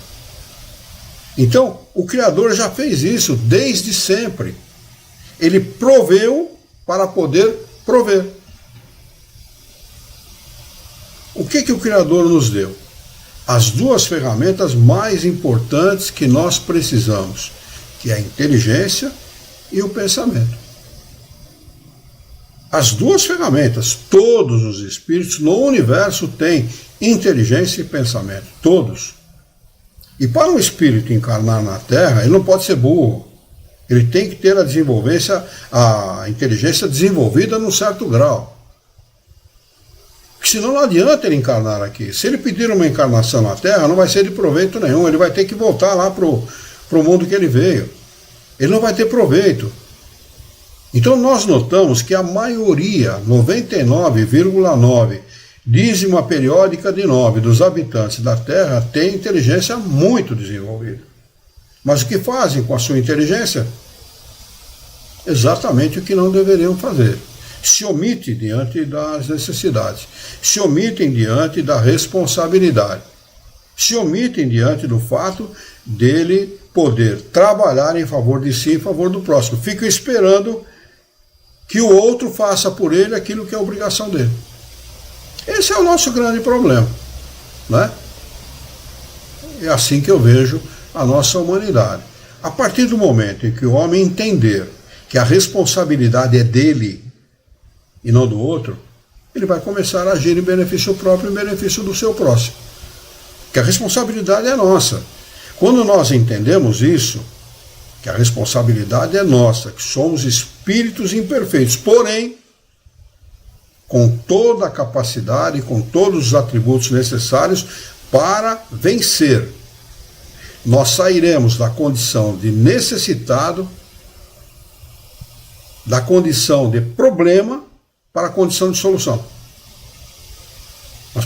Então, o Criador já fez isso desde sempre. Ele proveu para poder prover. O que o Criador nos deu? As duas ferramentas mais importantes que nós precisamos, que é a inteligência e o pensamento. As duas ferramentas, todos os espíritos no universo têm inteligência e pensamento, todos. E para um espírito encarnar na Terra, ele não pode ser burro. Ele tem que ter a inteligência desenvolvida num certo grau. Porque senão não adianta ele encarnar aqui. Se ele pedir uma encarnação na Terra, não vai ser de proveito nenhum. Ele vai ter que voltar lá para o mundo que ele veio. Ele não vai ter proveito. Então nós notamos que a maioria, 99,9, dízima periódica de 9 dos habitantes da Terra tem inteligência muito desenvolvida. Mas o que fazem com a sua inteligência? Exatamente o que não deveriam fazer. Se omitem diante das necessidades, se omitem diante da responsabilidade, se omitem diante do fato dele poder trabalhar em favor de si e em favor do próximo. Ficam esperando que o outro faça por ele aquilo que é obrigação dele. Esse é o nosso grande problema, né? É assim que eu vejo a nossa humanidade. A partir do momento em que o homem entender que a responsabilidade é dele e não do outro, ele vai começar a agir em benefício próprio e em benefício do seu próximo. Que a responsabilidade é nossa. Quando nós entendemos isso, que a responsabilidade é nossa, que somos espíritos imperfeitos, porém, com toda a capacidade, com todos os atributos necessários para vencer, nós sairemos da condição de necessitado, da condição de problema, para a condição de solução. Nós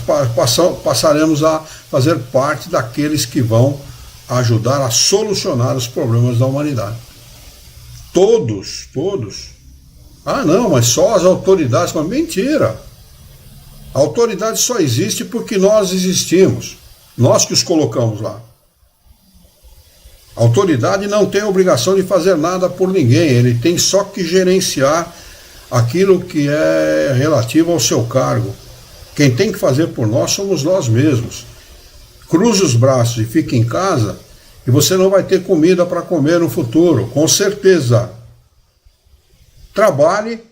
passaremos a fazer parte daqueles que vão ajudar a solucionar os problemas da humanidade. Todos. Ah, não, mas só as autoridades. Mas mentira! A autoridade só existe porque nós existimos. Nós que os colocamos lá. A autoridade não tem a obrigação de fazer nada por ninguém. Ele tem só que gerenciar aquilo que é relativo ao seu cargo. Quem tem que fazer por nós somos nós mesmos. Cruze os braços e fique em casa e você não vai ter comida para comer no futuro, com certeza. Trabalhe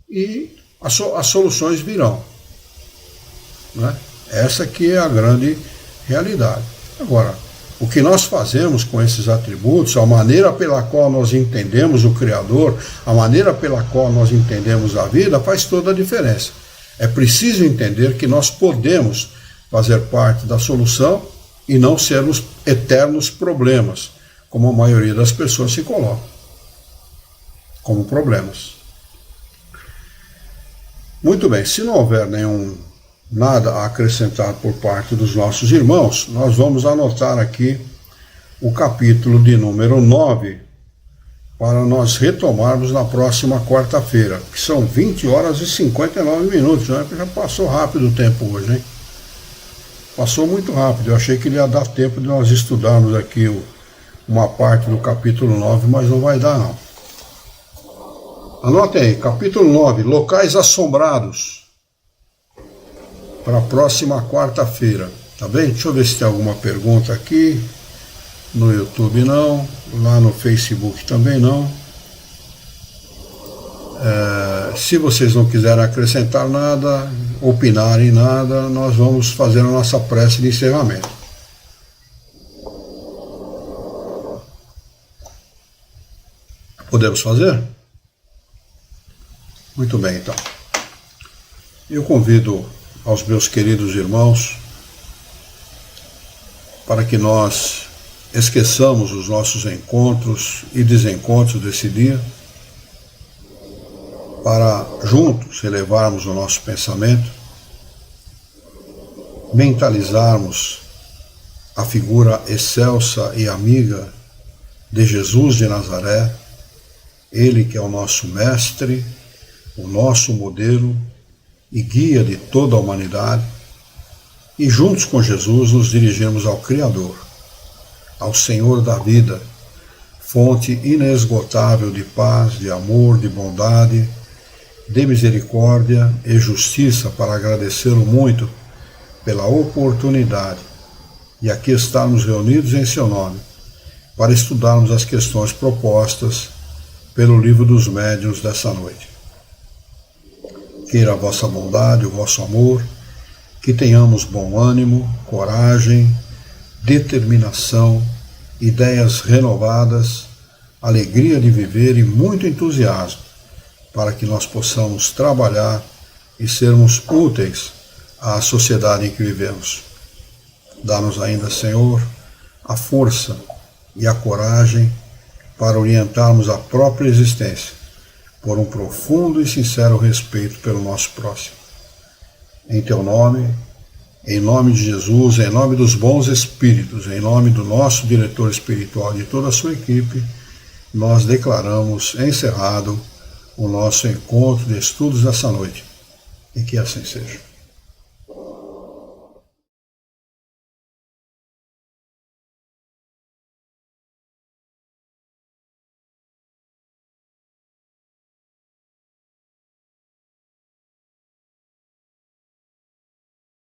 e as soluções virão. Né? Essa que é a grande realidade. Agora, o que nós fazemos com esses atributos, a maneira pela qual nós entendemos o Criador, a maneira pela qual nós entendemos a vida, faz toda a diferença. É preciso entender que nós podemos fazer parte da solução e não sermos eternos problemas, como a maioria das pessoas se coloca, como problemas. Muito bem, se não houver nada a acrescentar por parte dos nossos irmãos, nós vamos anotar aqui o capítulo de número 9, para nós retomarmos na próxima quarta-feira, que são 20 horas e 59 minutos, né? Já passou rápido o tempo hoje, hein? Passou muito rápido, eu achei que ia dar tempo de nós estudarmos aqui uma parte do capítulo 9, mas não vai dar não. Anotem aí, capítulo 9, locais assombrados, para a próxima quarta-feira, tá bem? Deixa eu ver se tem alguma pergunta aqui. No YouTube não, lá no Facebook também não. Se vocês não quiserem acrescentar nada, opinarem nada, nós vamos fazer a nossa prece de encerramento. Podemos fazer? Muito bem, então. Eu convido aos meus queridos irmãos para que nós esqueçamos os nossos encontros e desencontros desse dia, para juntos elevarmos o nosso pensamento, mentalizarmos a figura excelsa e amiga de Jesus de Nazaré, ele que é o nosso mestre, o nosso modelo e guia de toda a humanidade, e juntos com Jesus nos dirigirmos ao Criador, ao Senhor da vida, fonte inesgotável de paz, de amor, de bondade, de misericórdia e justiça, para agradecê-lo muito pela oportunidade de aqui estarmos reunidos em seu nome, para estudarmos as questões propostas pelo Livro dos Médiuns dessa noite. Queira a vossa bondade, o vosso amor, que tenhamos bom ânimo, coragem, determinação, ideias renovadas, alegria de viver e muito entusiasmo, para que nós possamos trabalhar e sermos úteis à sociedade em que vivemos. Dá-nos ainda, Senhor, a força e a coragem para orientarmos a própria existência por um profundo e sincero respeito pelo nosso próximo. Em Teu nome, em nome de Jesus, em nome dos bons espíritos, em nome do nosso diretor espiritual e de toda a sua equipe, nós declaramos encerrado o nosso encontro de estudos dessa noite. E que assim seja.